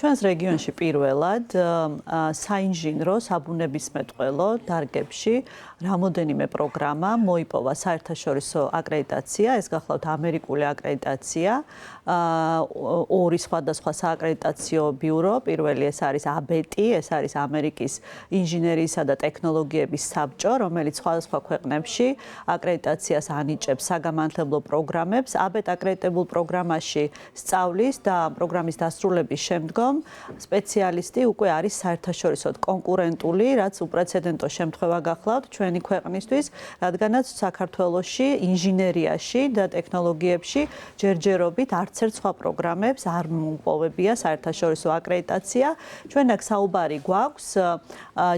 ჩვენს რეგიონში პირველად საინჟინრო საბუნებისმეტყველო დარგებში რამოდენიმე პროგრამა მოიპოვა საერთაშორისო აკრედიტაცია, ეს გახლავთ ამერიკული აკრედიტაცია, ორი სხვადასხვა სააკრედიტაციო ბიურო, პირველი ეს არის ABET, ეს არის ამერიკის ინჟინერიისა და ტექნოლოგიების საბჭო, რომელიც სხვადასხვა ქვეყნებში აკრედიტაციას ანიჭებს საგამანათლებლო პროგრამებს. ABET აკრედიტებულ პროგრამაში სწავლის და პროგრამის დასრულების შემდგომ სპეციალისტი უკვე არის საერთაშორისოდ კონკურენტული, რაც უპრეცედენტო შემთხვევა გახლავთ ჩვენი ქვეყნისთვის, რადგანაც საქართველოში ინჟინერიაში და ტექნოლოგიებში ჯერჯერობით არც ერთ სხვა პროგრამებს არ მოუპოვებია საერთაშორისო აკრედიტაცია. ჩვენ აქ საუბარი გვაქვს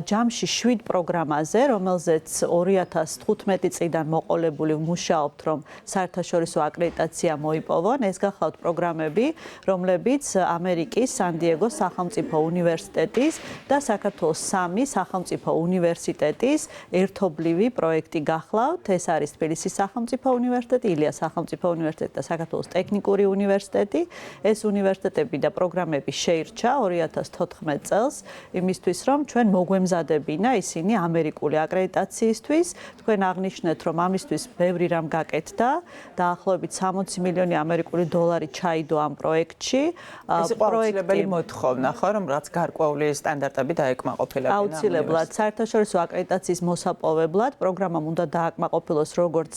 ჯამში 7 პროგრამაზე, რომელზეც 2015 წლიდან მოყოლებული ვმუშაობთ, რომ საერთაშორისო აკრედიტაცია მოიპოვონ. ეს გახლავთ პროგრამები, რომლებიც ამერიკის სან-დიეგოს სახელმწიფო უნივერსიტეტის და საქართველოს 3 სახელმწიფო უნივერსიტეტის ერთობლივი პროექტი გახლავთ. ეს არის თბილისის სახელმწიფო უნივერსიტეტი, ილიას სახელმწიფო უნივერსიტეტი და საქართველოს ტექნიკური უნივერსიტეტი. ეს უნივერსიტეტები და პროგრამები შეირჩა 2014 წელს იმისთვის, რომ ჩვენ მოგვემზადებინა ისინი ამერიკული აკრედიტაციისთვის. თქვენ აღნიშნეთ, რომ ამისთვის ბევრი რამ გაკეთდა, დაახლოებით 60 მილიონი ამერიკული დოლარი ჩაიდო ამ პროექტში. პროექტი მოთხოვნა ხო, რომ რაც გარკვეული სტანდარტები დაეკმაყოფილებინა. აუცილებლად საერთაშორისო აკრედიტაციის მოსაპოვებლად პროგრამამ უნდა დააკმაყოფილოს როგორც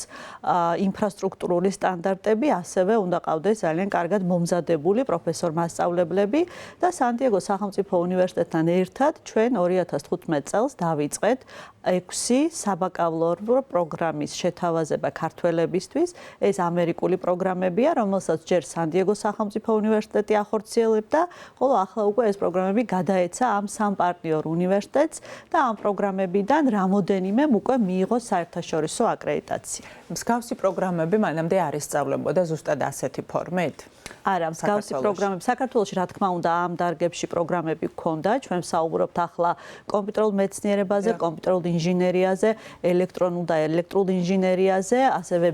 ინფრასტრუქტურული სტანდარტები, ასევე უნდა ყავდეს ძალიან კარგად მომზადებული პროფესორ-მასწავლებლები და სან-დიეგოს სახელმწიფო უნივერსიტეტთან ერთად ჩვენ 2015 წელს დავიწყეთ 6 საბაკალავრო პროგრამის შეთავაზება ქართველებისთვის. ეს ამერიკული პროგრამებია, რომელსაც ჯერ სან-დიეგოს სახელმწიფო უნივერსიტეტი ახორციელებდა, ხოლო ახლა უკვე ეს პროგრამები გადაეცა ამ სამ პარტნიორ უნივერსიტეტს და ამ პროგრამებიდან რამოდენიმემ უკვე მიიღო საერთაშორისო აკრედიტაცია. მსგავსი პროგრამები მანამდე არ ისწავლებოდა ზუსტად ასეთი ფორმით? არა, მსგავსი პროგრამები საქართველოში რა თქმა უნდა ამ დარგებში პროგრამები გქონდა. ჩვენ ვსაუბრობთ ახლა კომპიუტერულ მეცნიერებაზე, კომპიუტერულ ინჟინერიაზე, ელექტრონულ და ელექტრულ ინჟინერიაზე, ასევე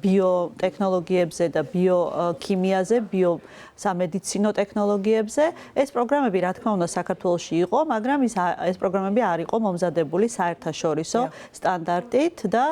ბიოტექნოლოგიებზე და ბიოქიმიაზე, სამედიცინო ტექნოლოგიებზე. ეს პროგრამები რა თქმა უნდა საქართველოში იყო, მაგრამ ეს პროგრამები არ იყო მომზადებული საერთაშორისო სტანდარტით და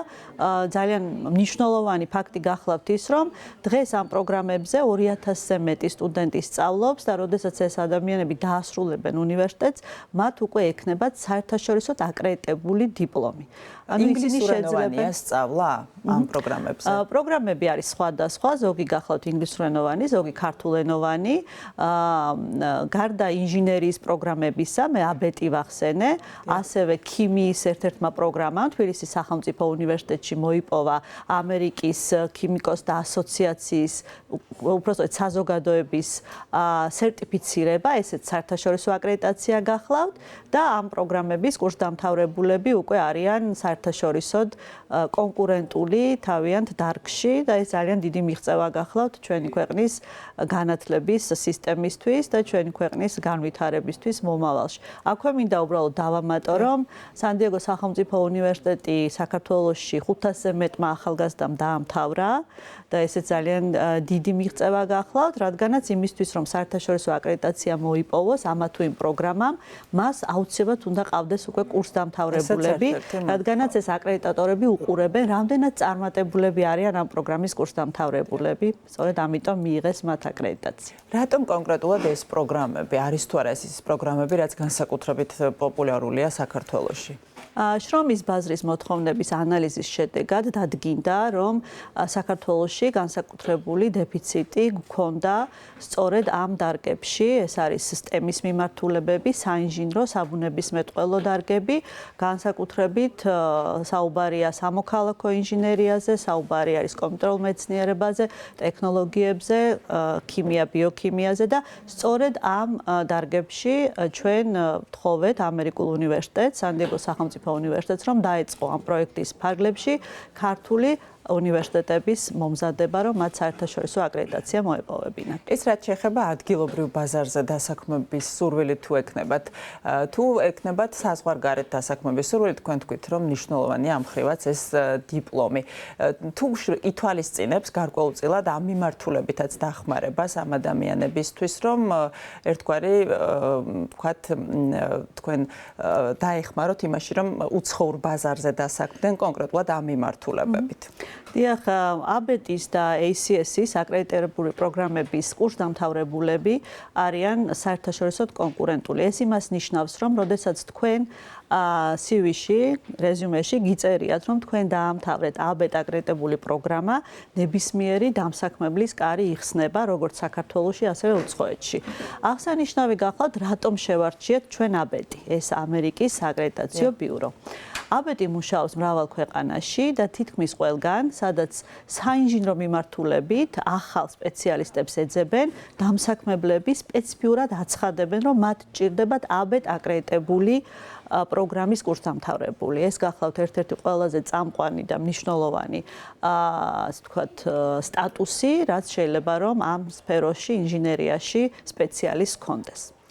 ძალიან მნიშვნელოვანი ფაქტი გახლავთ ის, რომ დღეს ამ პროგრამებზე 2000-ზე მეტი სტუდენტი სწავლობს და როდესაც ეს ადამიანები დაასრულებენ უნივერსიტეტს, მათ უკვე ექნებათ საერთაშორისოდ აკრედიტებული დიპლომი. ინგლისურენოვანია სწავლა ამ პროგრამებზე? პროგრამები არის სხვადასხვა, ზოგი გახლავთ ინგლისურენოვანი, ზოგი ქართულენოვანი. გარდა ინჟინერიის პროგრამებისა, მე ABET-ი ვახსენე, ასევე ქიმიის ერთ-ერთმა პროგრამამ თბილისის სახელმწიფო უნივერსიტეტში მოიპოვა ამერიკის ქიმიკოსთა ასოციაციის უпростоეთ საზოგადოების სერტიფიცირება, ესეც საერთაშორისო აკრედიტაცია გახლავთ და ამ პროგრამების კურსდამთავრებულები უკვე არიან საერთაშორისოდ კონკურენტული თავიანთ დარგში და ეს ძალიან დიდი მიღწევა გახლავთ ჩვენი ქვეყნის განათლების სისტემისთვის და ჩვენი ქვეყნის განვითარებისთვის მომავალში. აქვე მინდა უბრალოდ დავამატო, რომ სან-დიეგოს სახელმწიფო უნივერსიტეტი საქართველოში 500-ზე მეტმა ახალგაზრდამ დაამთავრა და ესეც ძალიან დიდი მიღწევა გახლავთ, რადგანაც იმისთვის, რომ საერთაშორისო აკრედიტაცია მოიპოვოს ამა თუ იმ პროგრამამ, მას აუცილებლად უნდა ყავდეს უკვე კურსდამთავრებულები, რადგანაც ეს აკრედიტატორები უყურებენ, რამდენად წარმატებულები არიან ამ პროგრამის კურსდამთავრებულები, სწორედ ამიტომ მიიღეს მათ აკრედიტაცია. რატომ კონკრეტულად ეს პროგრამები არის თუ არა ეს პროგრამები, რაც განსაკუთრებით პოპულარულია საქართველოში? შრომის ბაზრის მოთხოვნების ანალიზის შედეგად დადგინდა, რომ საქართველოში განსაკუთრებული დეფიციტი გქონდა სწორედ ამ დარგებში, ეს არის სისტემის მიმართულებები, საინჟინრო, საბუნებისმეტყველო დარგები, განსაკუთრებით საუბარია სამოქალაქო ინჟინერიაზე, საუბარი არის კომპიუტერულ მეცნიერებაზე, ტექნოლოგიებზე, ქიმია, ბიოქიმიაზე და სწორედ ამ დარგებში ჩვენ ვთხოვეთ ამერიკულ უნივერსიტეტს, სან-დიეგოს სახელმწიფო უნივერსიტეტს, რომ დაეწყო ამ პროექტის ფარგლებში ქართული უნივერსიტეტების მომზადება, რომ მათ საერთაშორისო აკრედიტაცია მოეპოვებინათ. ეს რაც შეეხება ადგილობრივ ბაზარზე დასაქმების სურვილი თუ ექნებათ, თუ ექნებათ საზღვარგარეთ დასაქმების სურვილი, თქვენ თქვით, რომ მნიშვნელოვანია ამ ხრივაც ეს დიპლომი. თუ ითვალისწინებს გარკვეულწილად ამ მიმართულებითაც დახმარებას ამ ადამიანებისთვის, რომ ერთგვარი თქვათ თქვენ დაეხმაროთ იმაში, რომ უცხოურ ბაზარზე დასაქმდნენ კონკრეტულად ამ მიმართულებებით. დიახ, ABET-ის და ACS-ის აკრედიტებული პროგრამების კურსდამთავრებულები არიან საერთაშორისო კონკურენტული. ეს იმას ნიშნავს, რომ როდესაც თქვენ CV-ში, რეზიუმეში გიწერიათ, რომ თქვენ დაამთავრეთ ABET აკრედიტებული პროგრამა, ნებისმიერი დამსაქმებლის კარი იხსნება, როგორც საქართველოში, ასევე უცხოეთში. აღსანიშნავი გახლავთ, რატომ შევარჩიეთ ჩვენ ABET-ი, ეს ამერიკის სააკრედიტაციო ბიურო. ABET-ი მუშაობს მრავალ ქვეყანაში და თითქმის ყველგან, სადაც საინჟინრო მიმართულებით ახალ სპეციალისტებს ეძებენ, დამსაქმებლები სპეციფიურად აცხადებენ, რომ მათ ჭირდებათ ABET აკრედიტებული პროგრამის კურსდამთავრებული. ეს გახლავთ ერთ-ერთი ყველაზე წამყვანი და მნიშვნელოვანი სტატუსი, რაც შეიძლება რომ ამ სფეროში, ინჟინერიაში სპეციალისტს ჰქონდეს.